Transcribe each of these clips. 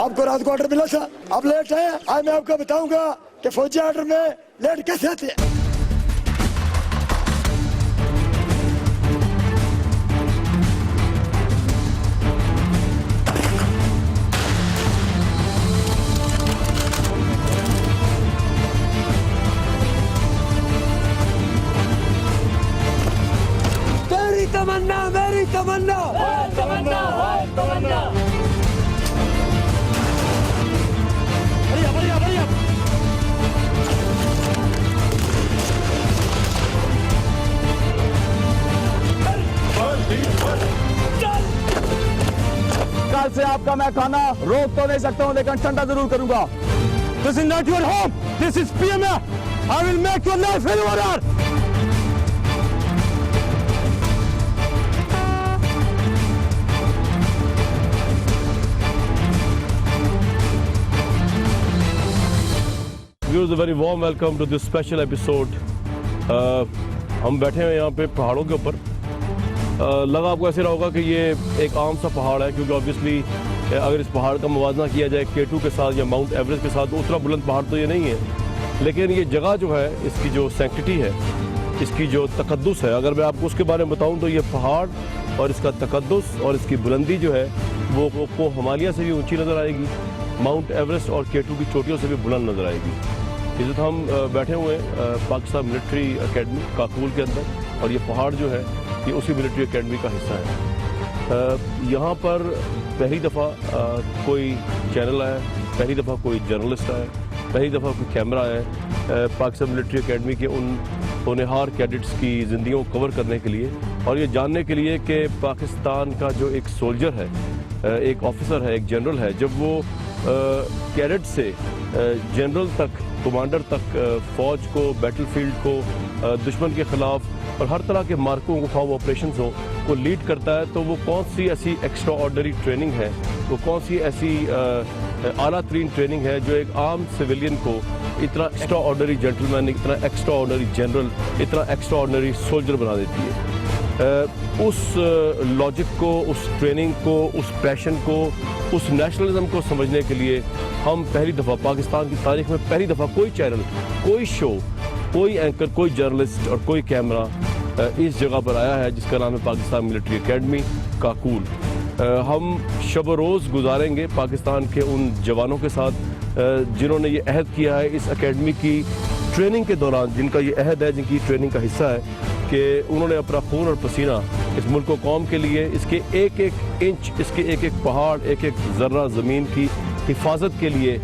आपको रात को ऑर्डर मिला था, आप लेट है। आज मैं आपको बताऊंगा कि फौजी ऑर्डर में लेट कैसे आते हैं। मेरी तमन्ना, मेरी तमन्ना, तमन्ना, तमन्ना। बढ़िया, बढ़िया, बढ़िया। कल से आपका मैं खाना रोक तो नहीं सकता हूँ, लेकिन ठंडा जरूर करूंगा। This is not your home. This is PMF. I will make your life in order. Viewers, a very warm welcome to this special episode. हम बैठे हैं यहाँ पे पहाड़ों के ऊपर। लगा आपको ऐसे रहा होगा कि ये एक आम सा पहाड़ है, क्योंकि ऑब्वियसली अगर इस पहाड़ का मुवाजना किया जाए K2 के साथ या माउंट एवरेस्ट के साथ, तो उतना बुलंद पहाड़ तो ये नहीं है। लेकिन ये जगह जो है, इसकी जो सैंक्टिटी है, इसकी जो तकद्दुस है, अगर मैं आपको उसके बारे में बताऊँ तो ये पहाड़ और इसका तकद्दुस और इसकी बुलंदी जो है वो हिमालय से भी ऊँची नज़र आएगी, माउंट एवरेस्ट और K2 की चोटियों से भी बुलंद नज़र आएगी। इस वक्त हम बैठे हुए हैं पाकिस्तान मिलिट्री एकेडमी काकूल के अंदर, और ये पहाड़ जो है ये उसी मिलिट्री एकेडमी का हिस्सा है। यहाँ पर पहली दफ़ा कोई चैनल आया, पहली दफ़ा कोई जर्नलिस्ट आया, पहली दफ़ा कोई कैमरा आया पाकिस्तान मिलिट्री एकेडमी के उन होनहार कैडेट्स की ज़िंदगियों को कवर करने के लिए, और ये जानने के लिए कि पाकिस्तान का जो एक सोल्जर है, एक ऑफिसर है, एक जनरल है, जब वो कैडेट से जनरल तक, कमांडर तक फ़ौज को, बैटलफील्ड को, दुश्मन के ख़िलाफ़ और हर तरह के मार्कों को, खाओ ऑपरेशंस हो, को लीड करता है, तो वो कौन सी ऐसी एक्स्ट्रा ऑर्डनरी ट्रेनिंग है, वो कौन सी ऐसी आला तरीन ट्रेनिंग है जो एक आम सिविलियन को इतना एक्स्ट्रा ऑर्डनरी जेंटलमैन, इतना एक्स्ट्रा ऑर्डनरी जनरल, इतना एक्स्ट्रा ऑर्डनरी सोल्जर बना देती है। उस लॉजिक को, उस ट्रेनिंग को, उस पैशन को, उस नेशनलिज्म को समझने के लिए हम पहली दफ़ा पाकिस्तान की तारीख में पहली दफ़ा कोई चैनल, कोई शो, कोई एंकर, कोई जर्नलिस्ट और कोई कैमरा इस जगह पर आया है जिसका नाम है पाकिस्तान मिलिट्री एकेडमी काकूल। हम शब रोज़ गुजारेंगे पाकिस्तान के उन जवानों के साथ जिन्होंने ये अहद किया है इस एकेडमी की ट्रेनिंग के दौरान, जिनका ये अहद है, जिनकी ट्रेनिंग का हिस्सा है कि उन्होंने अपना खून और पसीना इस मुल्क व कौम के लिए, इसके एक एक इंच, इसके एक एक पहाड़, एक एक ज़र्रा ज़मीन की हिफाजत के लिए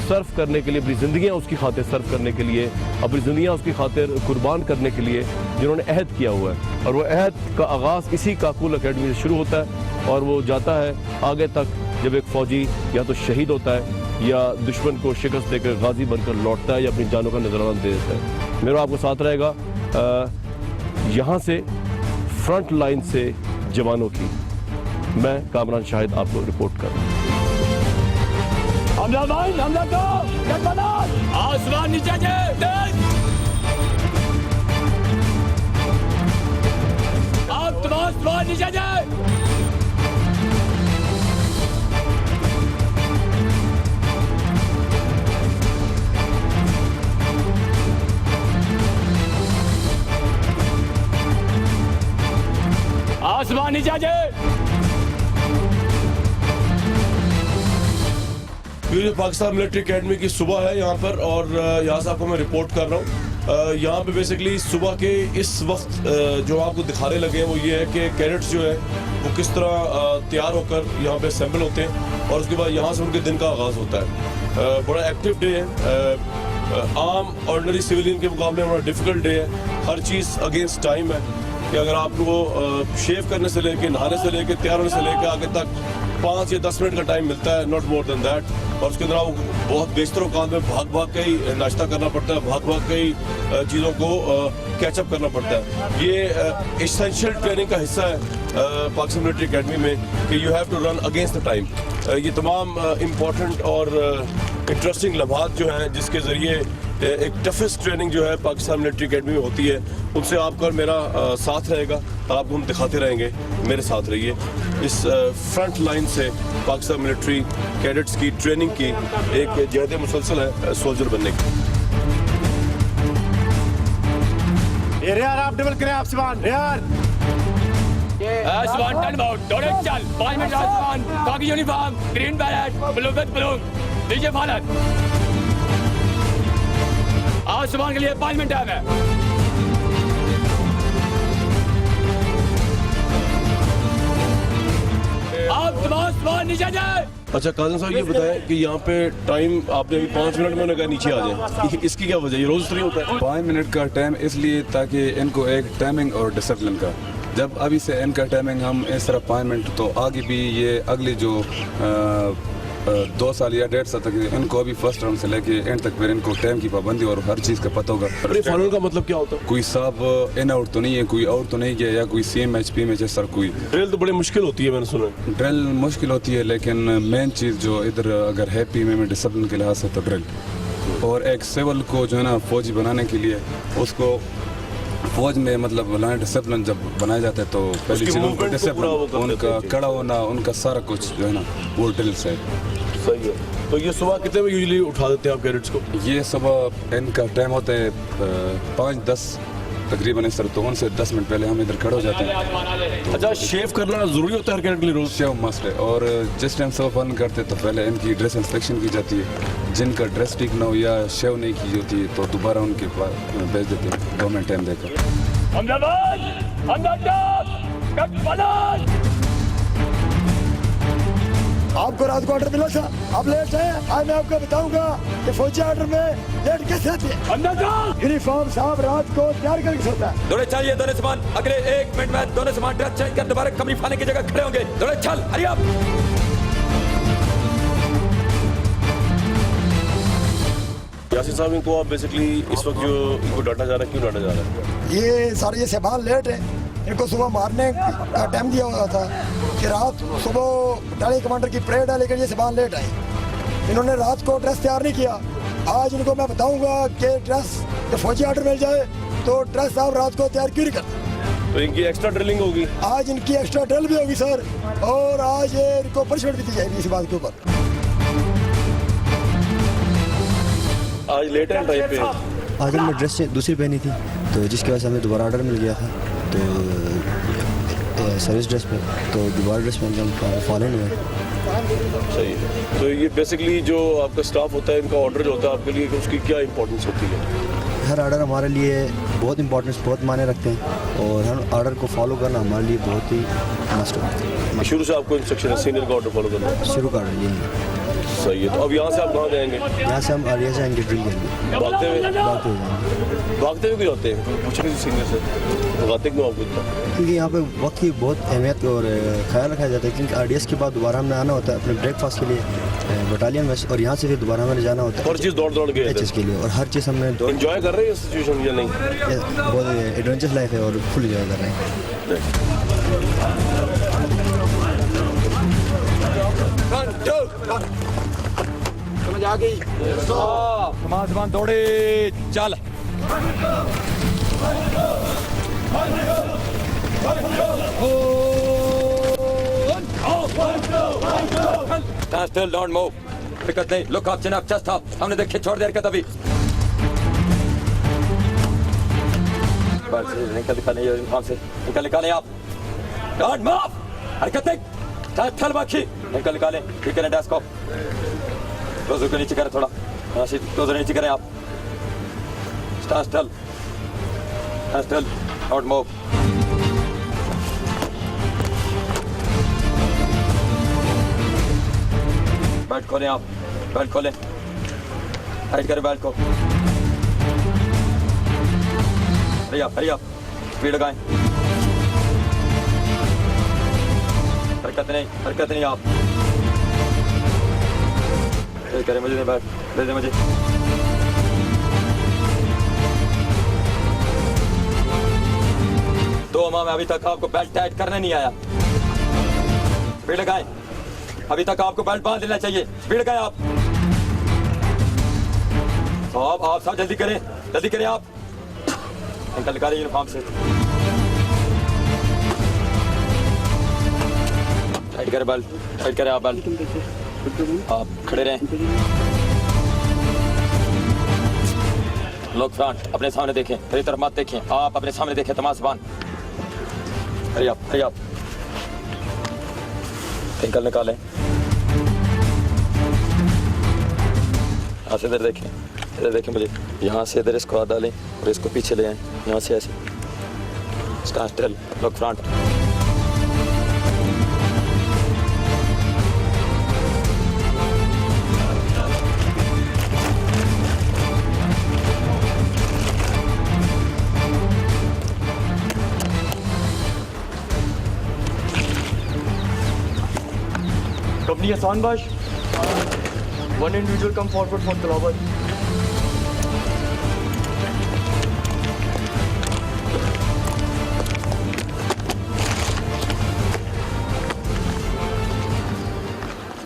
सर्फ करने के लिए, अपनी ज़िंदगियाँ उसकी खातिर सर्फ करने के लिए, अपनी ज़िंदगियाँ उसकी खातिर कुर्बान करने के लिए जिन्होंने अहद किया हुआ है। और वो अहद का आगाज़ इसी काकूल अकेडमी से शुरू होता है और वो जाता है आगे तक, जब एक फ़ौजी या तो शहीद होता है या दुश्मन को शिकस्त देकर गाजी बनकर लौटता है या अपनी जानों का नजराना दे देता है। मेरा आपको साथ रहेगा यहाँ से फ्रंट लाइन से जवानों की। मैं कामरान शाहिद आपको रिपोर्ट कर रहा हूँ। हमला भाई, हमला दो, आसमान नीचे आप तुम आसमान नीचे जाए। आसमान नीचे जाए। ये पाकिस्तान मिलिट्री एकेडमी की सुबह है यहाँ पर, और यहाँ से आपको मैं रिपोर्ट कर रहा हूँ। यहाँ पे बेसिकली सुबह के इस वक्त जो आपको दिखाने लगे हैं वो ये है कि कैडेट्स जो है वो किस तरह तैयार होकर यहाँ पे असेंबल होते हैं, और उसके बाद यहाँ से उनके दिन का आगाज़ होता है। बड़ा एक्टिव डे है, आम ऑर्डिनरी सिविलियन के मुकाबले बड़ा डिफ़िकल्ट डे है। हर चीज़ अगेंस्ट टाइम है कि अगर आपको शेव करने से लेके, नहाने से लेके, तैयार होने से लेके आगे तक 5 या 10 मिनट का टाइम मिलता है, नॉट मोर देन दैट। और उसके अंदर आपको बहुत बेशतर औकात में भाग भाग के ही नाश्ता करना पड़ता है, भाग भाग के ही चीज़ों को कैचअप करना पड़ता है। ये एसेंशियल ट्रेनिंग का हिस्सा है पाकिस्तान मिलिट्री एकेडमी में कि you have to run against the time. ये तमाम इम्पोर्टेंट और इंटरेस्टिंग लम्हात जो हैं जिसके ज़रिए एक टफेस्ट ट्रेनिंग जो है पाकिस्तान मिलिट्री एकेडमी में होती है, उनसे आपका और मेरा साथ रहेगा, आपको हम दिखाते रहेंगे। मेरे साथ रहिए। इस फ्रंट लाइन से पाकिस्तान मिलिट्री कैडेट्स की ट्रेनिंग की एक जहद मुसलसल है सोल्जर बनने की। यार आप डबल करें आप सिवान यार Swan turn about. Don't चल 5 minute Swan. Khaki uniform, green ballot, blue with blue. नीचे फालत. आज Swan के लिए 5 मिनट टाइम है. आप Swan नीचे जाए. अच्छा काजम साहब ये बताएं कि यहाँ पे टाइम आपने अभी 5 मिनट में उन्होंने कहा नीचे आ जाए, इसकी क्या वजह है? ये रोज नहीं होता है? 5 मिनट का टाइम इसलिए ताकि इनको एक टाइमिंग और डिसिप्लिन का, जब अभी से इनका टाइमिंग हम इस तरह 5 मिनट, तो आगे भी ये अगली जो 2 साल या 1.5 साल तक इनको अभी फर्स्ट राउंड से लेके एंड तक फिर इनको टाइम की पाबंदी और हर चीज़ का पता होगा। अरे फाइनल का मतलब क्या होता है? कोई साहब इन आउट तो नहीं है, कोई आउट तो नहीं गया, या कोई CMHP में सर कोई ड्रिल तो बड़ी मुश्किल होती है, मैंने सुना है। ड्रिल मुश्किल होती है, लेकिन मेन चीज़ जो इधर अगर है PMA में डिसिप्लिन के लिहाज से तो ड्रिल, और एक सिविल को जो है ना फौजी बनाने के लिए उसको फौज में मतलब लाइन डिसिप्लिन जब बनाया जाता है तो पहली चीज़ उनका डिसिप्लिन, उनका कड़ा होना, उनका सारा कुछ जो है ना वो ड्रिल से। सही है। तो ये सुबह कितने बजे यूजुअली उठा देते हैं आप कैडेट्स को? ये सुबह इनका टाइम होता है 5-10 तकरीबन इस तरह, तो उनसे 10 मिनट पहले हम इधर खड़े हो जाते हैं। अच्छा शेव करना जरूरी होता है हर कैडेट के लिए रोज? शेव मस्ट है, और जिस टाइम सुबह फन करते तो पहले इनकी ड्रेस इंस्पेक्शन की जाती है, जिनका ड्रेस ठीक ना हो या शेव नहीं की होती है तो दोबारा उनके पास भेज देते हैं 2 मिनट टाइम देकर। आपको रात को ऑर्डर मिला था, आप लेट है। आज मैं आपको बताऊंगा कि फौजी ऑर्डर में लेट कैसे आती है। यूनिफॉर्म साहब रात को तैयार करके सोता है। दोनों चलिए, दोनों सामान अगले 1 मिनट में दोनों सामान ड्रेस चेंज कर दोबारा कमरी फाने की जगह खड़े होंगे। दोनों चल, हरी आप। यासिर साहब इनको आप बेसिकली इस वक्त जो इनको डांटा जा रहा है, क्यों डांटा जा रहा है? ये सारे ये सामान लेट है, इनको सुबह मारने का टाइम दिया हुआ था कि रात सुबह बटालियन कमांडर की परेड है, लेकिन ये सामान लेट आई। इन्होंने रात को ड्रेस तैयार नहीं किया। आज इनको मैं बताऊंगा कि ड्रेस जब फौजी ऑर्डर मिल जाए तो ड्रेस साहब रात को तैयार क्यों नहीं करते। तो इनकी एक्स्ट्रा ड्रिलिंग होगी आज, इनकी एक्स्ट्रा ड्रिल भी होगी सर, और आज ये इनको पनिशमेंट भी दी जाएगी इस बात के ऊपर। आज लेट है टाइम पे। आज मैं ड्रेस दूसरी पहनी थी तो जिसकी वजह से हमें दोबारा ऑर्डर मिल गया था, तो सर्विस ड्रेस पे, तो दोबारा ड्रेस में हम फॉलो नहीं हुआ। सही है। तो ये बेसिकली जो आपका स्टाफ होता है, इनका ऑर्डर जो होता है आपके लिए, उसकी क्या इंपॉर्टेंस होती है? हर ऑर्डर हमारे लिए बहुत इंपॉर्टेंस, बहुत मायने रखते हैं, और हर ऑर्डर को फॉलो करना हमारे लिए बहुत ही मस्ट है। शुरू से आपको इंस्ट्रक्शन है सीनियर का ऑर्डर फॉलो करना? शुरू का ऑर्डर यही है। सही है। तो अब यहाँ से आप कहाँ जाएंगे? यहाँ से हम आरिया जाएंगे ड्रिल के लिए। भागते हुए? भागते हुए जाएंगे। भागते हुए क्यों जाते हैं? पूछे किसी सीनियर से भागते क्यों आपको इतना? क्योंकि यहाँ पे वक्त की बहुत अहमियत और ख्याल रखा जाता है, क्योंकि RDS के बाद दोबारा हमने आना होता है अपने ब्रेकफास्ट के लिए बटालियन में, और यहाँ से फिर दोबारा हमें जाना होता है हर चीज़ दौड़ के HS के लिए, और हर चीज़ हमने एंजॉय कर रहे हैं सिचुएशन या नहीं? बहुत एडवेंचरस लाइफ है और फुल एंजॉय कर रहे हैं। समझ आ गई? सामान दौड़े चल। Stand still, don't move. दिक्कत नहीं, look up, chin up, chest up. हमने देखे छोड़ दे रखा तभी। बस निकल निकाले ये यूनिफॉर्म से, निकल निकाले आप। Don't move. हरकत नहीं। stand still बाकी। निकल निकाले, ठीक है ना डेस्क को। क्लोजर को नीचे करें थोड़ा। नाशिद क्लोजर नीचे करें आप। Stand still. Stand still. Don't move. Belt खोलें आप, बेल्ट खोलें, टाइट करें बेल्ट को। हरी आप, स्पीड लगाएं। हरकत नहीं आप। टाइट करें, मुझे बेल्ट दे दे मुझे। दो माह में अभी तक आपको बेल्ट टाइट करने नहीं आया। स्पीड लगाएं। अभी तक आपको बेल्ट बांध लेना चाहिए। स्पीड लगाएं आप। साहब जल्दी करें आप। अंकल निकालें यूनिफॉर्म से। टाइट करें बेल्ट, टाइट करें आप बेल्ट। आप खड़े रहें। लोग फ्रंट अपने सामने देखें, मेरी तरफ मत देखें। आप अपने सामने देखें, तमाम जबान। हरी आप। अंकल निकालें। यहाँ से इधर देखें मुझे। यहाँ से इधर इसको हाथ डालें और इसको पीछे ले आएं। यहाँ से ऐसे stand still, look front. Company Hassan Bash. One individual come forward for Talawat.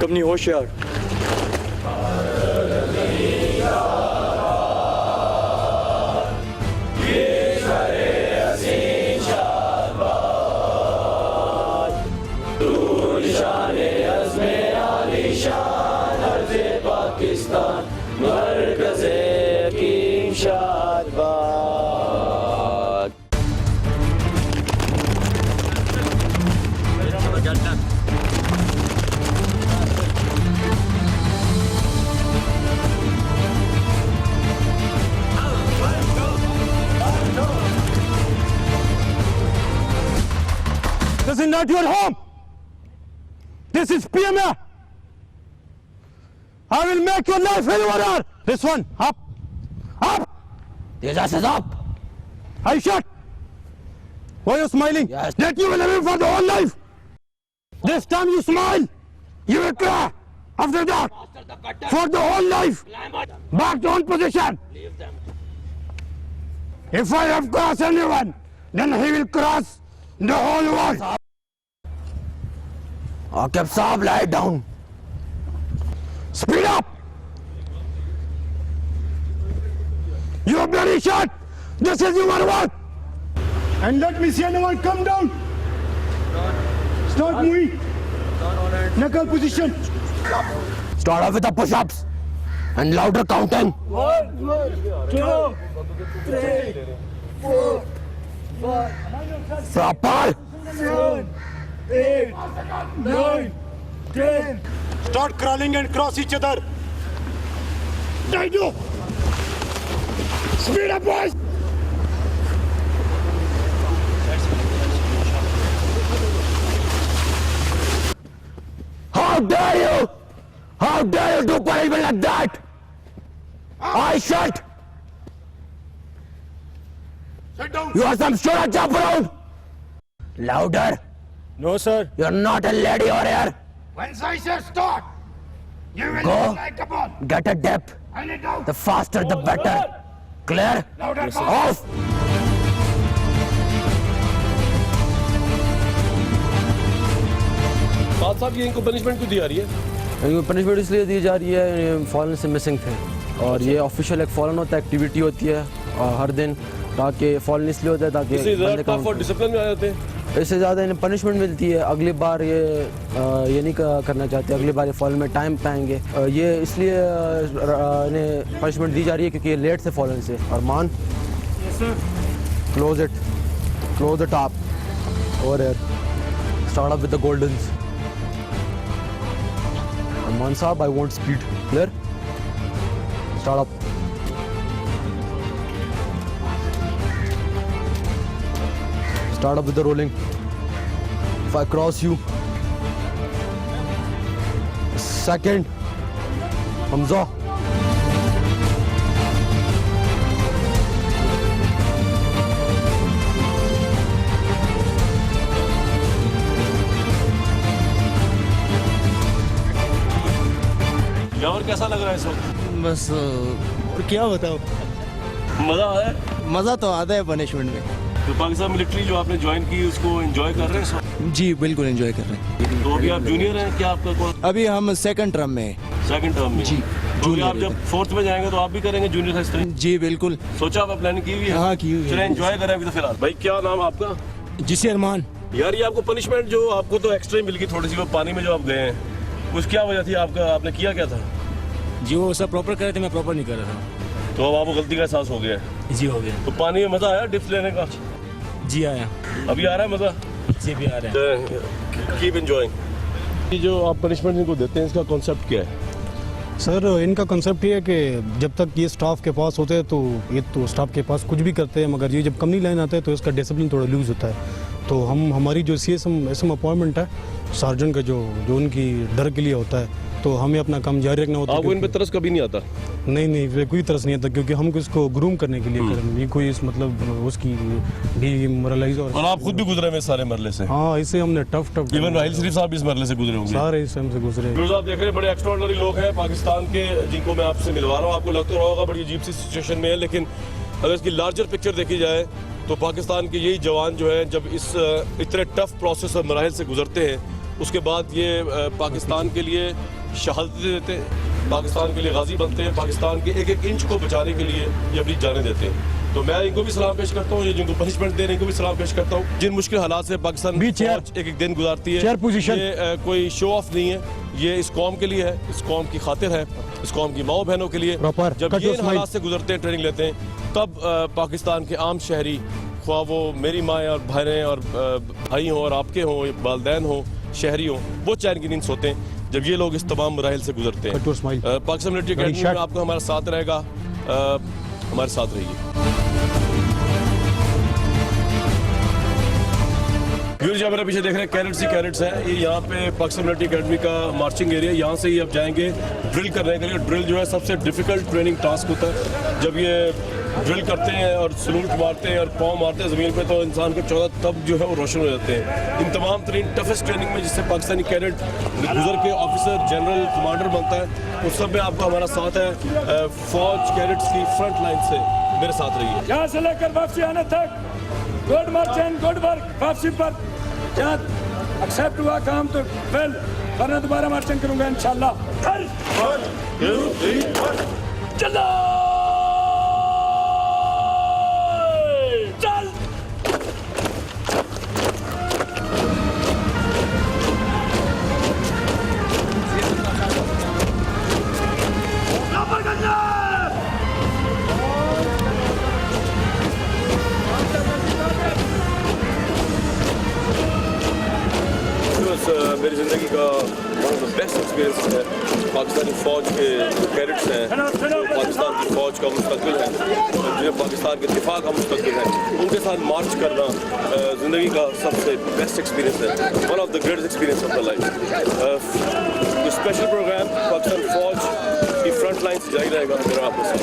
Company Hoshiar. This is not your home. This is PMA. I will make your life hell order. This one, up. Your ass is up. I shot. Why are you smiling? Yes. That you will live for the whole life. This time you smile, you will cry. After that, for the whole life, back to own position. If I have crossed anyone, then he will cross the whole world. Okay, Saab, lie down. Speed up! You are bloody shot! This is your work! And let me see anyone come down! Start moving! Knuckle position! Start off with the push-ups and louder counting. 1, 2, 3, 4, 5, Proper. 7, 8, 9, 10. Start crawling and cross each other. I do. Speed up, boys. How dare you? How dare you do punishment like that? I shot. Sit down. You are some sort of jump around. Louder. No, sir. You're not a lady over here. Once I say start, you will Go. like a ball. Get a depth. And it out. The faster the better. Clear? Louder, boss. Off. साहब ये इनको punishment क्यों दी जा रही है? इनको punishment इसलिए दी जा रही है, फॉलन से मिसिंग थे और ये ऑफिशियल एक फॉलन होता है, एक्टिविटी होती है हर दिन, ताकि फॉलन इसलिए होता है ताकि इससे बंदे ज़्यादा टफ और डिसिप्लिन में आ जाते हैं। इससे ज़्यादा इन्हें पनिशमेंट मिलती है। अगली बार ये नहीं करना चाहते, अगली बार ये फॉलन में टाइम पाएंगे। ये इसलिए इन्हें पनिशमेंट दी जा रही है क्योंकि ये late say fallen say. Arman, close the top over here, start up with the goldens. Arman Saab, I want speed. Clear? Start up. Start up with the rolling. If I cross you. Second. Hamza. और कैसा लग रहा है सब? बस और क्या बताओ, मजा आया? मज़ा तो आता है पनिशमेंट में। तो पाकिस्तान मिलिट्री जो आपने ज्वाइन की उसको एंजॉय कर रहे हैं? जी बिल्कुल एंजॉय कर रहे हैं। तो अभी आप जूनियर हैं क्या? आपका कौन? अभी हम सेकंड टर्म में हैं। सेकंड टर्म में? जी तो अभी आप जब फोर्थ में जाएंगे तो आप भी करेंगे जूनियर हाई स्कूल? जी बिल्कुल। सोचा आप प्लानिंग की हुई है? हाँ की हुई है। चलिए एंजॉय करें अभी तो फिलहाल। भाई क्या नाम आपका? जिसे अरमान। यार ये आपको पनिशमेंट जो आपको तो एक्स्ट्रा मिल गई थोड़ी सी, वो पानी में जो आप गए हैं उस क्या वजह थी आपका? आपने किया क्या था? जी वो सब प्रॉपर कर रहे थे, मैं प्रॉपर नहीं कर रहा था। तो अब आपको गलती का एहसास हो गया है? जी हो गया। तो पानी में मजा आया डिप्स लेने का? जी आया। अभी आ रहा है मजा? जी भी आ रहा है। Keep enjoying. ये जो आप पनिशमेंट इनको देते हैं इसका कॉन्सेप्ट क्या है? सर इनका कंसेप्ट ये है कि जब तक ये स्टाफ के पास होते हैं तो ये तो स्टाफ के पास कुछ भी करते हैं, मगर ये जब कम नहीं लाइन आते हैं तो इसका डिसिप्लिन थोड़ा लूज़ होता है। तो हमारी जो CSM अपॉइंटमेंट है सार्जेंट का जो उनकी डर के लिए होता है, तो हमें अपना काम जारी रखना होता है। आपको इन पे तरस कभी नहीं आता? नहीं कोई तरस नहीं आता, क्योंकि हम इसको ग्रूम करने के लिए कर रहे हैं। ये कोई इस मतलब उसकी डीमोरलाइज और आप खुद भी गुजरे हैं सारे मरले से? हाँ, इससे हमने टफ इवन राहिल शरीफ साहब भी इस मरले से गुजरे होंगे? सारे इस टाइम से गुजरे। आप देख रहे हैं बड़े एक्स्ट्राऑर्डिनरी लोग हैं पाकिस्तान के जिनको मैं आपसे मिलवा रहा हूँ। आपको लगता होगा बड़ी अजीब सी सिचुएशन में है, लेकिन अगर इसकी लार्जर पिक्चर देखी जाए तो पाकिस्तान के यही जवान जो है जब इस इतने टफ प्रोसेस और मराहल से गुजरते हैं उसके बाद ये पाकिस्तान के लिए शहादत देते हैं, पाकिस्तान के लिए गाजी बनते हैं, पाकिस्तान के एक एक इंच को बचाने के लिए ये अपनी जानें देते हैं। तो मैं इनको भी सलाम पेश करता हूँ, ये जिनको पनिशमेंट दे रहे हैं इनको भी सलाम पेश करता हूँ। जिन मुश्किल हालात से पाकिस्तान एक एक दिन गुजारती है, ये कोई शो ऑफ नहीं है, ये इस कौम के लिए है, इस कौम की खातिर है, इस कौम की माओ बहनों के लिए। जब ये इन हालात से गुजरते हैं, ट्रेनिंग लेते हैं, तब पाकिस्तान के आम शहरी, ख्वाह वो मेरी माएँ और बहनें और भाई हों और आपके हों, वालदैन हों, शहरी हों, वो चैन की नींद सोते हैं जब ये लोग इस तमाम मराहिल से गुजरते हैं। पाकिस्तान मिलिट्री अकेडमी में आपको हमारा साथ रहेगा, हमारे साथ रहिए। व्यूअर्स जो मेरे पीछे देख रहे हैं कैडेट्स ही कैडेट्स हैं। ये यहाँ पे पाकिस्तान मिलिट्री अकेडमी का मार्चिंग एरिया, यहाँ से ही आप जाएंगे ड्रिल करने के लिए। ड्रिल जो है सबसे डिफिकल्ट ट्रेनिंग टास्क होता है। जब ये ड्रिल करते हैं और सलूट मारते हैं और पाँव मारते हैं ज़मीन पे, तो इंसान के 14 तब जो है वो रोशन हो जाते हैं। इन तमाम तरीन टफेस्ट ट्रेनिंग में जिससे पाकिस्तानी कैडेट गुजर के ऑफिसर जनरल कमांडर बनता है, उस सब में आपका हमारा साथ है। फौज कैडेट्स की फ्रंट लाइन से मेरे साथ रहिए। यहाँ से लेकर वापसी आने तक good March and good work. वापसी पर जहाँ एक्सेप्ट हुआ काम तो वेल, वरना दोबारा मार्चिंग करूंगा इंशाल्लाह। चलो चल। मेरी ज़िंदगी का one of the best experience है। पाकिस्तानी फ़ौज के कैडेट्स हैं, पाकिस्तान की फ़ौज का मुस्तकबिल है, जो पाकिस्तान के दिफा का मुस्तकबिल है, उनके साथ मार्च करना ज़िंदगी का सबसे बेस्ट एक्सपीरियंस है, one of the greatest experience of the life. ये स्पेशल प्रोग्राम पाकिस्तान फ़ौज की फ्रंट लाइन से जारी रहेगा मेरा आपको साथ।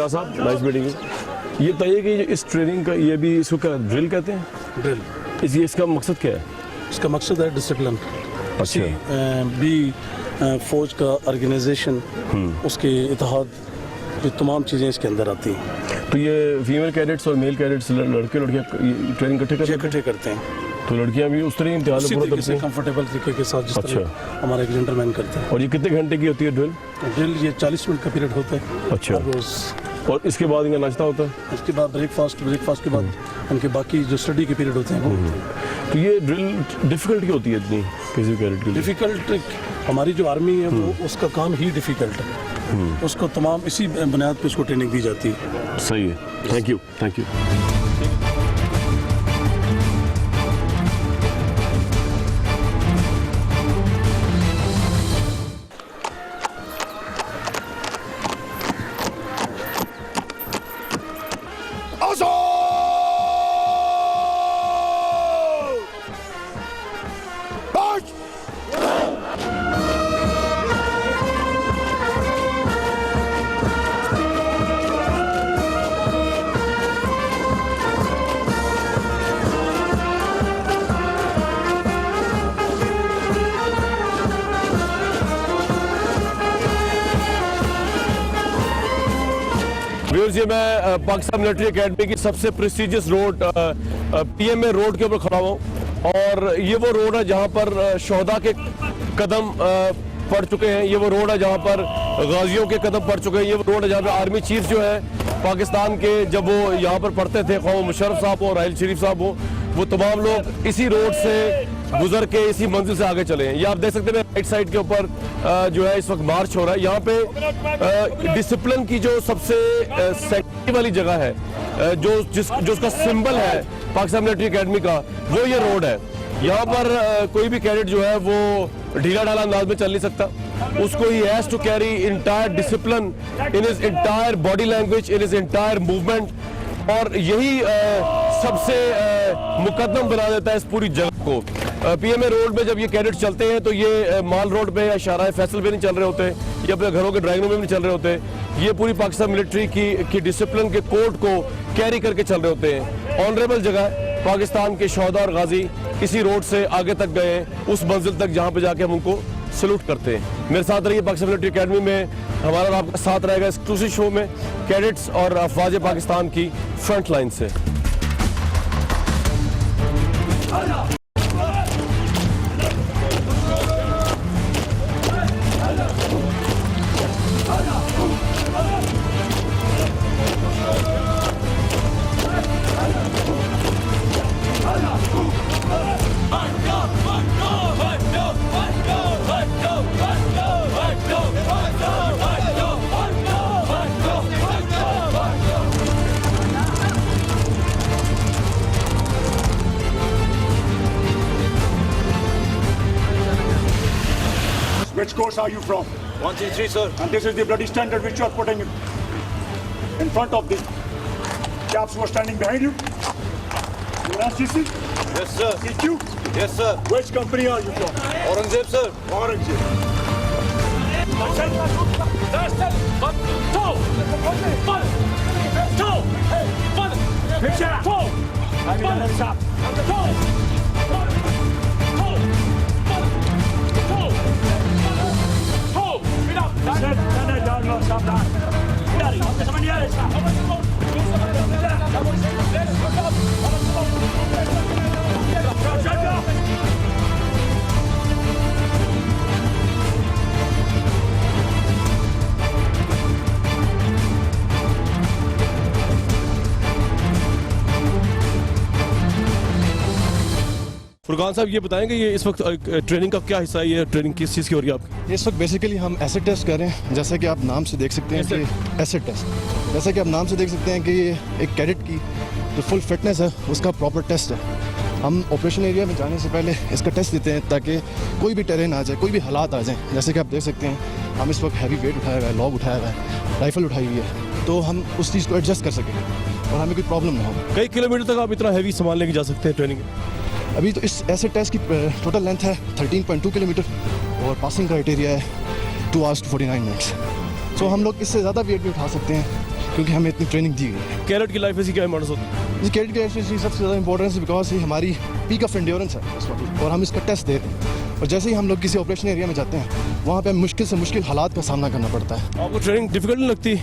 साहब नाइस मीटिंग यू। ये बताइए कि इस ट्रेनिंग का ये भी इसको क्या ड्रिल कहते हैं? ड्रिल इसका मकसद क्या है? इसका मकसद है डिसिप्लिन। अच्छा। भी फौज का ऑर्गेनाइजेशन, उसके इत्तेहाद, जो तमाम चीज़ें इसके अंदर आती हैं। तो ये फीमेल कैडेट्स और मेल कैडेट्स लड़के लड़कियाँ ट्रेनिंग इकट्ठे करते हैं। तो लड़कियाँ भी उस तरह ही इम्तिहान में पूरा करती हैं कंफर्टेबल तरीके के साथ, जिस तरह हमारा एक जेंटलमैन करता है। और ये कितने घंटे की होती है ड्रिल? ड्रिल ये 40 मिनट का पीरियड होता है। अच्छा। रोज। और इसके बाद इनका नाश्ता होता है? उसके बाद ब्रेकफास्ट के बाद उनके बाकी जो स्टडी के पीरियड होते हैं वो। तो ये ड्रिल डिफिकल्ट क्यों होती है इतनी किसी कैडेट के लिए? डिफिकल्ट हमारी जो आर्मी है वो उसका काम ही डिफिकल्ट है। उसको तमाम इसी बुनियाद पे उसको ट्रेनिंग दी जाती है। सही है, thank you, thank you. Viewers, ये मैं पाकिस्तान मिलिट्री एकेडमी की सबसे प्रेस्टिजियस रोड PMA रोड के ऊपर खड़ा हूँ और ये वो रोड है जहाँ पर शोहदा के कदम पड़ चुके हैं। ये वो रोड है जहाँ पर गाजियों के कदम पड़ चुके हैं। ये वो रोड है जहाँ पे आर्मी चीफ जो है पाकिस्तान के, जब वो यहाँ पर पढ़ते थे, ख्वाह मुशर्रफ साहब हो, राहिल शरीफ साहब हो, वो तमाम लोग इसी रोड से गुजर के इसी मंजिल से आगे चले हैं। ये आप देख सकते हैं राइट साइड के ऊपर जो है इस वक्त मार्च हो रहा है। यहाँ पे डिसिप्लिन की जो सबसे सेंसिटिव वाली जगह है, जो उसका सिंबल है पाकिस्तान मिलिट्री एकेडमी का, वो ये रोड है। यहाँ पर कोई भी कैडेट जो है वो ढीला ढाला अंदाज में चल नहीं सकता। उसको ही has to carry entire discipline in his entire body language, in his entire movement, और यही सबसे मुकद्दम बना देता है इस पूरी जगह को। PMA रोड में जब ये कैडेट चलते हैं तो ये माल रोड पे या शाहराह फैसल पे नहीं चल रहे होते, ये अपने घरों के ड्राइंग रूम में नहीं चल रहे होते। ये पूरी पाकिस्तान मिलिट्री की डिसिप्लिन के कोड को कैरी करके चल रहे होते हैं। ऑनरेबल जगह है, पाकिस्तान के शोहदा और गाजी इसी रोड से आगे तक गए, उस मंजिल तक जहाँ पे जाके हम उनको सल्यूट करते हैं। मेरे साथ रहिए पाकिस्तान मिलिट्री एकेडमी में, हमारा और आपका साथ रहेगा एक्सक्लूसिव शो में कैडेट्स और अफवाज पाकिस्तान की फ्रंट लाइन से। Which course are you from? 133, sir. And this is the bloody standard which you are putting in front of the chaps who are standing behind you. You are SGC? Yes, sir. CQ? Yes, sir. Which company are you from? Aurangzeb, sir. Aurangzeb. Furqan साहब, ये बताएं कि ये इस वक्त training का क्या हिस्सा है? ये ट्रेनिंग किस चीज़ की हो रही है आपकी? इस वक्त बेसिकली हम एसिड टेस्ट कर रहे हैं। जैसा कि आप नाम से देख सकते हैं कि एसिड टेस्ट, जैसा कि आप नाम से देख सकते हैं कि ये एक कैडेट की जो फुल फिटनेस है उसका प्रॉपर टेस्ट है। हम ऑपरेशन एरिया में जाने से पहले इसका टेस्ट देते हैं ताकि कोई भी टेरेन आ जाए, कोई भी हालात आ जाए। जैसे कि आप देख सकते हैं हम इस वक्त हैवी वेट उठाया हुआ है, लॉग उठाया हुआ है, राइफल उठाई हुई है, तो हम उस चीज़ को एडजस्ट कर सकें और हमें कोई प्रॉब्लम ना हो। कई किलोमीटर तक आप इतना हैवी सामान लेके जा सकते हैं ट्रेनिंग? अभी तो इस एसिड टेस्ट की टोटल लेंथ है 13.2 किलोमीटर और पासिंग क्राइटेरिया है 2 hours 49 minutes। सो हम लोग इससे ज़्यादा वेट भी उठा सकते हैं क्योंकि हमें इतनी ट्रेनिंग दी गई है। कैडेट की लाइफ ऐसी क्या इम्पोर्टेंस होती है? कैडेट की लाइफ में सबसे ज़्यादा इंपॉर्टेंस बिकॉज ये हमारी पीक ऑफ एंड्योरेंस है इस वक्त और हम इसका टेस्ट दे रहे हैं। और जैसे ही हम लोग किसी ऑपरेशन एरिया में जाते हैं वहाँ पे मुश्किल से मुश्किल हालात का सामना करना पड़ता है। आपको ट्रेनिंग डिफिकल्ट नहीं लगती?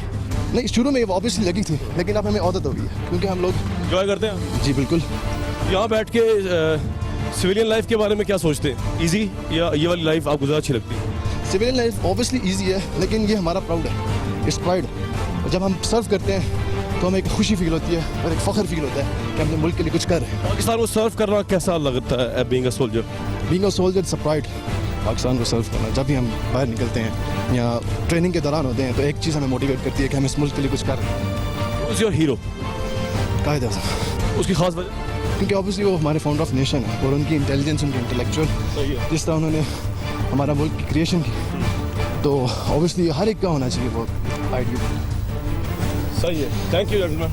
नहीं, शुरू में ऑब्वियसली लगी थी, लेकिन अब हमें आदत हो गई है क्योंकि हम लोग एंजॉय करते हैं। जी बिल्कुल। यहाँ बैठ के सिविलियन लाइफ के बारे में क्या सोचते हैं? इजी या ये वाली लाइफ आपको ज़्यादा अच्छी लगती है? सिविलियन लाइफ ऑब्वियसली ईजी है, लेकिन ये हमारा प्राउड है, इट्स प्राइड। जब हम सर्व करते हैं तो हमें एक खुशी फील होती है और एक फ़ख्र फील होता है कि हमने मुल्क के लिए कुछ कर रहे हैं। पाकिस्तान को सर्व करना कैसा लगता है being a soldier? Being a soldier it's a pride. Pakistan को सर्व करना, जब भी हम बाहर निकलते हैं या ट्रेनिंग के दौरान होते हैं, तो एक चीज़ हमें मोटिवेट करती है कि हम इस मुल्क के लिए कुछ कर रहे हैं। Who's your hero? कायद आज़म। उसकी खास वजह? क्योंकि ऑब्वियसली वो हमारे फाउंडर ऑफ नेशन है और उनकी इंटेलिजेंस, उनकी इंटेलेक्चुअल, जिस तरह उन्होंने हमारा मुल्क की क्रिएशन की, तो ऑब्वियसली हर एक का होना चाहिए वो आइडिया। सही है, थैंक यू जेंटलमैन।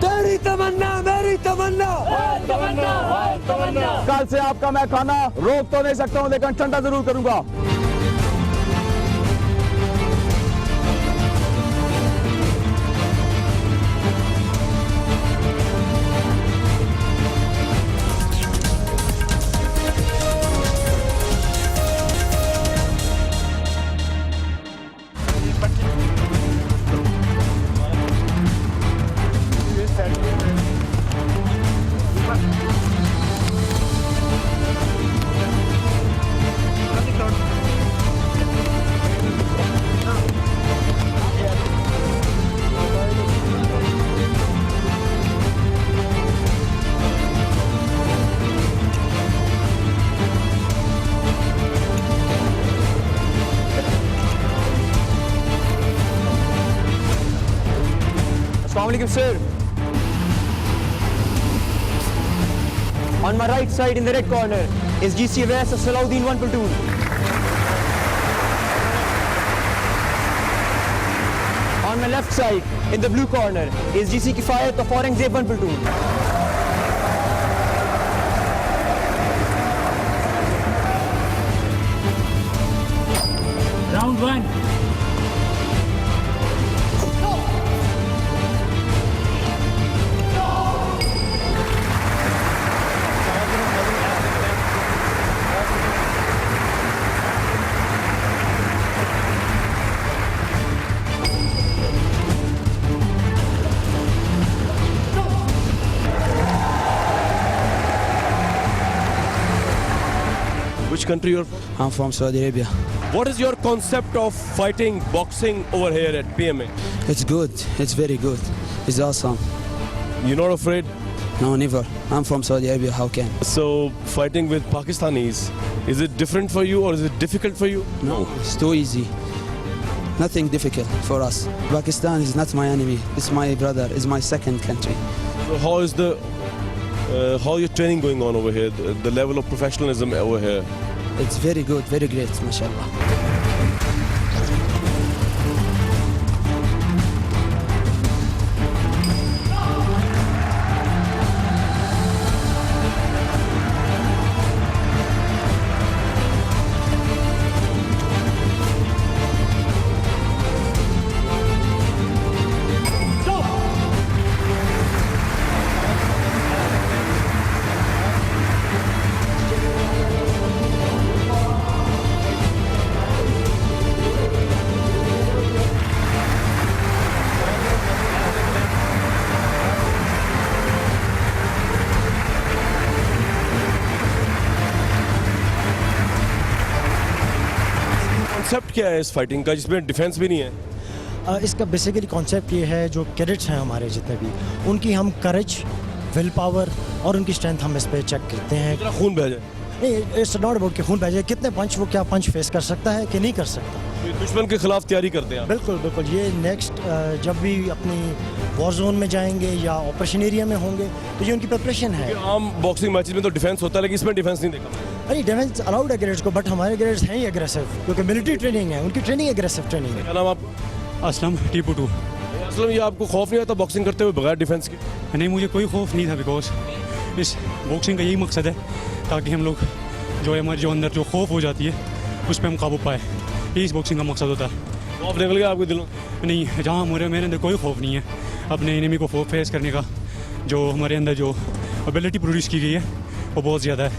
तेरी तमन्ना मेरी तमन्ना, कल से आपका मैं खाना रोक तो नहीं सकता हूँ, लेकिन ठंडा जरूर करूंगा। Assalamualaikum, sir. On my right side in the red corner is GC Avais of Salahuddin 1 platoon. On my left side in the blue corner is GC Kifayat of Aurangzeb 1 platoon. Round 1. Which country you're from? I'm from Saudi Arabia. What is your concept of fighting, boxing over here at PMA? It's good. It's very good. It's awesome. You're not afraid? No, never. I'm from Saudi Arabia. How can? So, fighting with Pakistanis, is it different for you or is it difficult for you? No, it's too easy. Nothing difficult for us. Pakistan is not my enemy. It's my brother. It's my second country. So how is how your training going on over here? The level of professionalism over here? It's very good, very great, mashallah. Concept क्या है इस fighting का जिसमें defence भी नहीं है? इसका basically concept ये है, जो कैडेट्स हैं हमारे जितने भी, उनकी हम करेज, विल पावर और उनकी स्ट्रेंथ हम इस पे चेक करते हैं। कितना खून बह जाए? नहीं, इट्स नॉट अबाउट कि खून बह जाए, कितने पंच, वो क्या पंच फेस कर सकता है कि नहीं कर सकता। दुश्मन के खिलाफ तैयारी करते हैं? बिल्कुल बिल्कुल। ये नेक्स्ट जब भी अपनी वॉर जोन में जाएंगे या ऑपरेशन एरिया में होंगे तो ये उनकी प्रिपरेशन है। आम बॉक्सिंग मैचेस में तो डिफेंस होता है, लेकिन इसमें डिफेंस नहीं देखा। अरे डिफेंस अलाउड है ग्रेड्स को, बट हमारे ग्रेड्स हैं ही एग्रेसिव, क्योंकि मिलिट्री ट्रेनिंग है, उनकी ट्रेनिंग एग्रेसिव ट्रेनिंग है। क्या नाम आप? असलम टीपू टू। असलम, ये आपको खौफ नहीं आता बॉक्सिंग करते हुए बगैर डिफेंस के? नहीं, मुझे कोई खौफ नहीं था, बिकॉज इस बॉक्सिंग का यही मकसद है ताकि हम लोग जो है हमारे जो अंदर जो खौफ हो जाती है उस पर हम काबू पाए। यही इस बॉक्सिंग का मकसद होता है। खौफ निकल गया आपके दिलों? नहीं, जहाँ मेरे अंदर कोई खौफ नहीं है। अपने एनिमी को फेस करने का जो हमारे अंदर जो एबिलिटी प्रोड्यूस की गई है वो बहुत ज़्यादा है।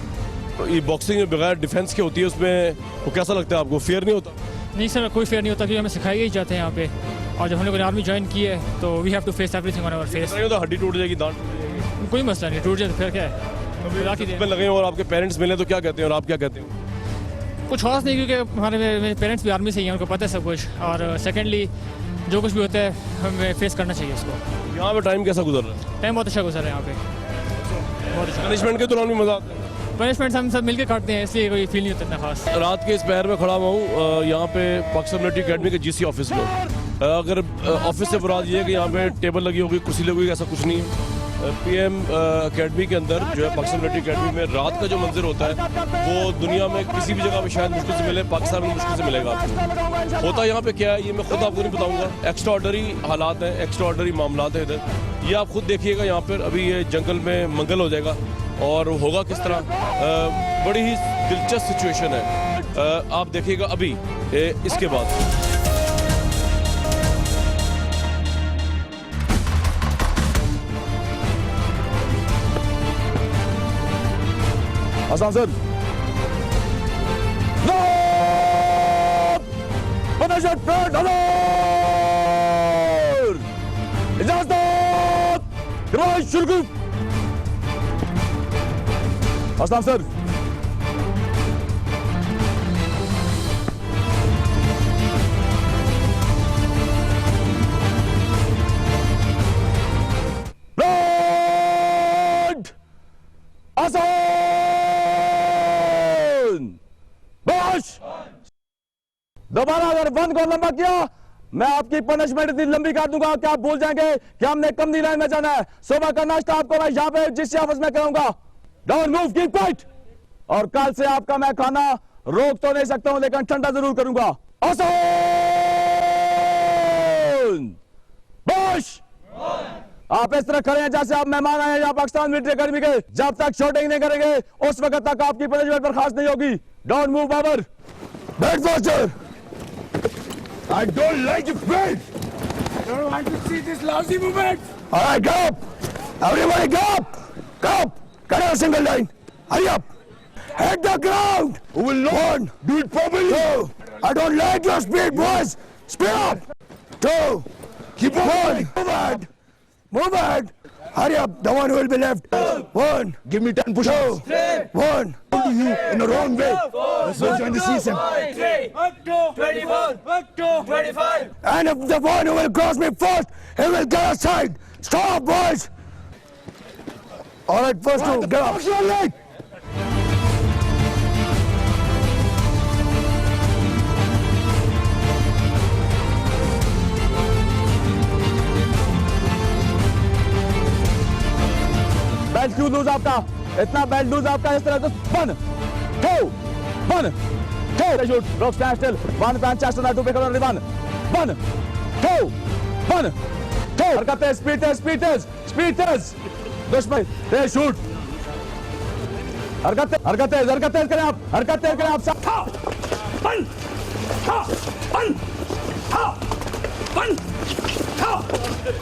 ये बॉक्सिंग बगैर डिफेंस के होती है, उसमें वो कैसा लगता है आपको, फेयर नहीं होता? नहीं सर, कोई फेयर नहीं होता क्योंकि हमें सिखाई ही जाते हैं यहाँ पे, और जब हम लोगों ने आर्मी ज्वाइन की है तो we have to face everything on our face. तो हड्डी टूट जाएगी, दांत टूट जाएगी, कोई मसला नहीं, टूट जाए तो फिर क्या है। में लगे और आपके पेरेंट्स मिले तो क्या कहते हैं और आप क्या कहते हैं? कुछ खास नहीं, क्योंकि हमारे मेरे पेरेंट्स भी आर्मी से ही हैं, उनको पता है सब कुछ, और सेकेंडली जो कुछ भी होता है हमें फेस करना चाहिए उसको। यहाँ पे टाइम कैसा गुजर रहा है? टाइम बहुत अच्छा गुजर रहा है यहाँ पे, बहुत अच्छा। पनिशमेंट के दौरान भी मजा आता है? पनिशमेंट हम सब मिलकर काटते हैं, इसलिए कोई फील नहीं होता इतना खास। रात के इस पहर में खड़ा हुआ हूँ यहाँ पे पाकिस्तान मिलिट्री अकेडमी के GC ऑफिस में। अगर ऑफिस से मुराद ये है कि यहाँ पे टेबल लगी होगी, कुर्सी लगी होगी, ऐसा कुछ नहीं है। PM अकेडमी के अंदर जो है पाकिस्तान मिलिट्री अकेडमी में रात का जो मंजर होता है वो दुनिया में किसी भी जगह पे शायद मुश्किल से मिले, पाकिस्तान में मुश्किल से मिलेगा आपको। होता यहाँ पे क्या है ये मैं खुद आपको नहीं बताऊँगा, एक्स्ट्रा ऑर्डनरी हालात हैं, एक्स्ट्रा ऑर्डनरी मामला है इधर, ये आप खुद देखिएगा। यहाँ पर अभी ये जंगल में मंगल हो जाएगा और होगा किस तरह, बड़ी ही दिलचस्प सिचुएशन है, आप देखिएगा अभी इसके बाद। Aslan sir. No! Punishment front, alert! İcazat! Kıraç şürgü! Aslan sir. Front! Aslan! दोबारा अगर बंद को लंबा किया मैं आपकी पनिशमेंट इतनी लंबी कर दूंगा कि आप भूल जाएंगे कि हमने कमनी लाइन में जाना है। सुबह का नाश्ता आपको मैं यहाँ पे जिस ऑफिस में कराऊंगा। Don't move, keep quiet. और कल से आपका मैं खाना रोक तो नहीं सकता हूं लेकिन ठंडा जरूर करूंगा। बश आप इस तरह खड़े हैं जैसे आप मेहमान आए हैं यहाँ पाकिस्तान मिलिट्री अकेडमी के। जब तक शूटिंग नहीं करेंगे उस वक्त तक आपकी पनिशमेंट बर्खास्त नहीं होगी। Don't move Babar. Bed faster! I don't like your bed! I don't want to see this lousy movement! Alright, go up! Everybody go up! Go up! Cut out a single line! Hurry up! Hit the ground! Who will not? One! Do it properly! Two! I don't like your speed, boys! Speed up! Two! Keep on! One! Move ahead! Move ahead! Hurry up! The one who will be left! One! Give me 10 push-ups! One! To you in the wrong way! Let's go join the season! 24! 25! And if the one who will cross me first, he will get aside! Stop, boys! Alright, first two, get up! Belt क्यों loose आपका? इतना belt loose आपका इस तरह तो बन shoot rock stand still one पैंच chest on to पे कलर रिबन बन हरकतें स्पीड दुश्मन ते शूट हरकतें करें आप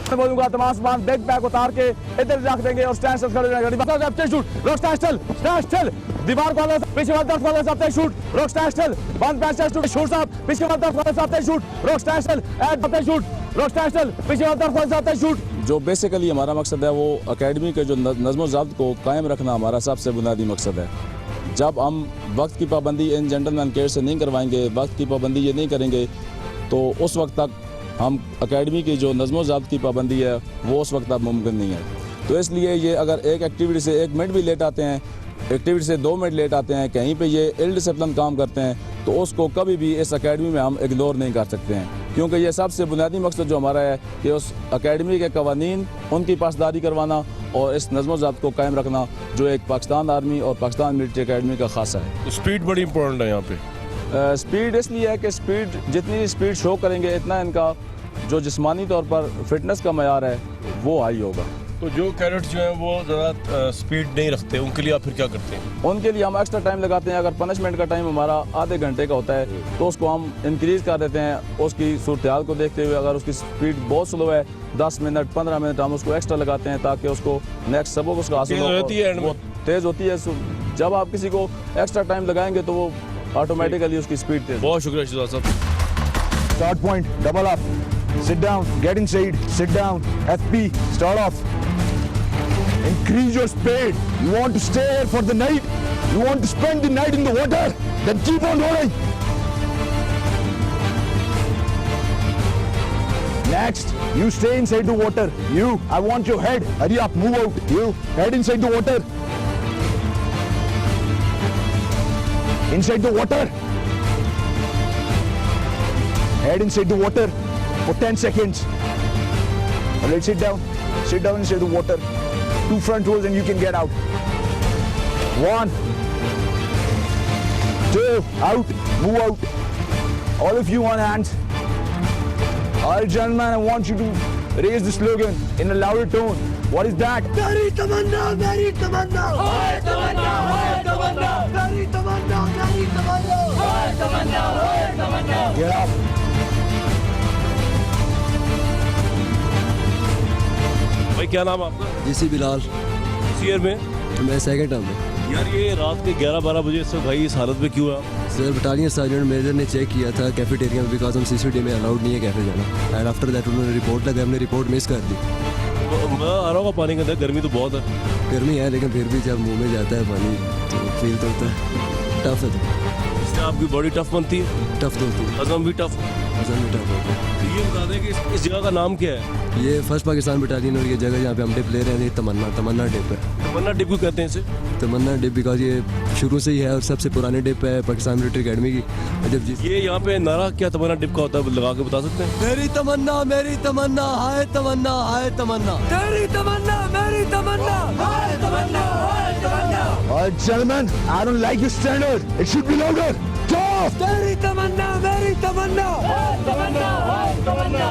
मैं बोलूंगा तमाम सामान बैग पैक उतार के इधर रख देंगे और स्टैंड से खड़े रहेंगे। शूट रॉक स्टैंड स्टिल दीवार को पीछे वाले तरफ वाले साथ shoot rock stand still one पैंच चेस्ट शूट साहब पीछे वाले तरफ वाले साथ shoot rock stand still ad shoot rock stand still पीछे वाले तरफ वाले साथ शूट। जो बेसिकली हमारा मकसद है वो अकेडमी के जो नज़्म ज़ब्त को कायम रखना हमारा सबसे बुनियादी मकसद है। जब हम वक्त की पाबंदी इन जेंटलमैन केयर से नहीं करवाएंगे, वक्त की पाबंदी ये नहीं करेंगे तो उस वक्त तक हम अकेडमी की जो नज़्म ज़ब्त की पाबंदी है वो उस वक्त तक मुमकिन नहीं है। तो इसलिए ये अगर एक एक्टिविटी से 1 मिनट भी लेट आते हैं, एक्टिविटी से 2 मिनट लेट आते हैं, कहीं पे ये इल डिसिप्लिन काम करते हैं तो उसको कभी भी इस अकेडमी में हम इग्नोर नहीं कर सकते हैं, क्योंकि ये सबसे बुनियादी मकसद जो हमारा है कि उस अकेडमी के कवानीन उनकी पासदारी करवाना और इस नज़्म ज़ब्त को कायम रखना जो एक पाकिस्तान आर्मी और पाकिस्तान मिलिट्री अकेडमी का खासा है। स्पीड बड़ी इंपॉर्टेंट है यहाँ पे। स्पीड इसलिए है कि जितनी स्पीड शो करेंगे इतना इनका जो जिस्मानी तौर पर फिटनेस का मयार है वो हाई होगा। तो तो जो कैडेट्स जो हैं वो ज़्यादा स्पीड नहीं रखते, उनके लिए आप फिर क्या करते हैं? उनके लिए हम एक्स्ट्रा टाइम लगाते हैं। अगर पनिशमेंट का टाइम हमारा आधे घंटे का होता है तो उसको हम इंक्रीज़ कर देते हैं। उसकी सूरत हाल को देखते हुए अगर उसकी स्पीड बहुत स्लो है 10 मिनट 15 मिनट हम उसको एक्स्ट्रा लगाते हैं ताकि उसको नेक्स्ट सबक उसका हासिल हो। वो तेज़ होती है। जब आप किसी को एक्स्ट्रा टाइम लगाएंगे तो वो ऑटोमेटिकली उसकी स्पीड तेज़। बहुत शुक्रिया शिजा साहब। Start point, double up. Sit down, get inside, sit down. FP, start off. Increase your speed. You want to stay here for the night? You want to spend the night in the water? Then keep on rolling. Next, you stay inside the water. You, I want your head. Hurry up, move out. You, head inside the water. Inside the water. Head inside the water for 10 seconds. Alright, sit down. Sit down inside the water. 2 front rolls and you can get out. 1, 2, out, move out. All of you on hands. Alright, gentlemen, I want you to raise the slogan in a louder tone. What is that? Meri tamanna, meri tamanna. Hoy tamanna, hoy tamanna. Meri tamanna, meri tamanna. Hoy tamanna, hoy tamanna. Get up. भाई क्या नाम है आपका? GC Bilal. Shear में? मैं second term में। यार ये रात के 11-12 बजे से भाई इस हालत में क्यों है? सर बटालियन सर्जेंट मेजर ने चेक किया था कैफेटेरिया में, बिकॉज हम सीसीटीवी में अलाउड नहीं है कैफे जाना। एंड आफ्टर दैट उन्होंने रिपोर्ट लगाई, हमने रिपोर्ट मिस कर दी। मैं आ रहा हूँ पानी के अंदर, गर्मी तो बहुत है। गर्मी है लेकिन फिर भी जब मुंह में जाता है पानी तो फील तो होता है। टफ है तो इससे आपकी बॉडी टफ बनती है? टफ तो होती है। हजम भी टफ? हजम भी टफ होता है। ये बता दें कि इस जगह का नाम क्या है? ये फर्स्ट पाकिस्तान बटालियन और ये जगह जहाँ पे हम डिप ले रहे हैं ये तमन्ना डिप है। तमन्ना डिप क्यों कहते हैं इसे? तमन्ना डिप बिकॉज ये शुरू से ही है और सबसे पुरानी डिप है पाकिस्तान मिलिट्री अकेडमी की। जब ये यहाँ पे नारा क्या तमन्ना डिप का होता है लगा के बता सकते हैं? मेरी तमन्ना हाय तमन्ना हाय तमन्ना। तेरी तमन्ना, मेरी तमन्ना. हाय तमन्ना, हाय तमन्ना. Alright, gentlemen, I don't like your standard. It should be louder. Stop! तेरी तमन्ना, मेरी तमन्ना. हाय तमन्ना, हाय तमन्ना.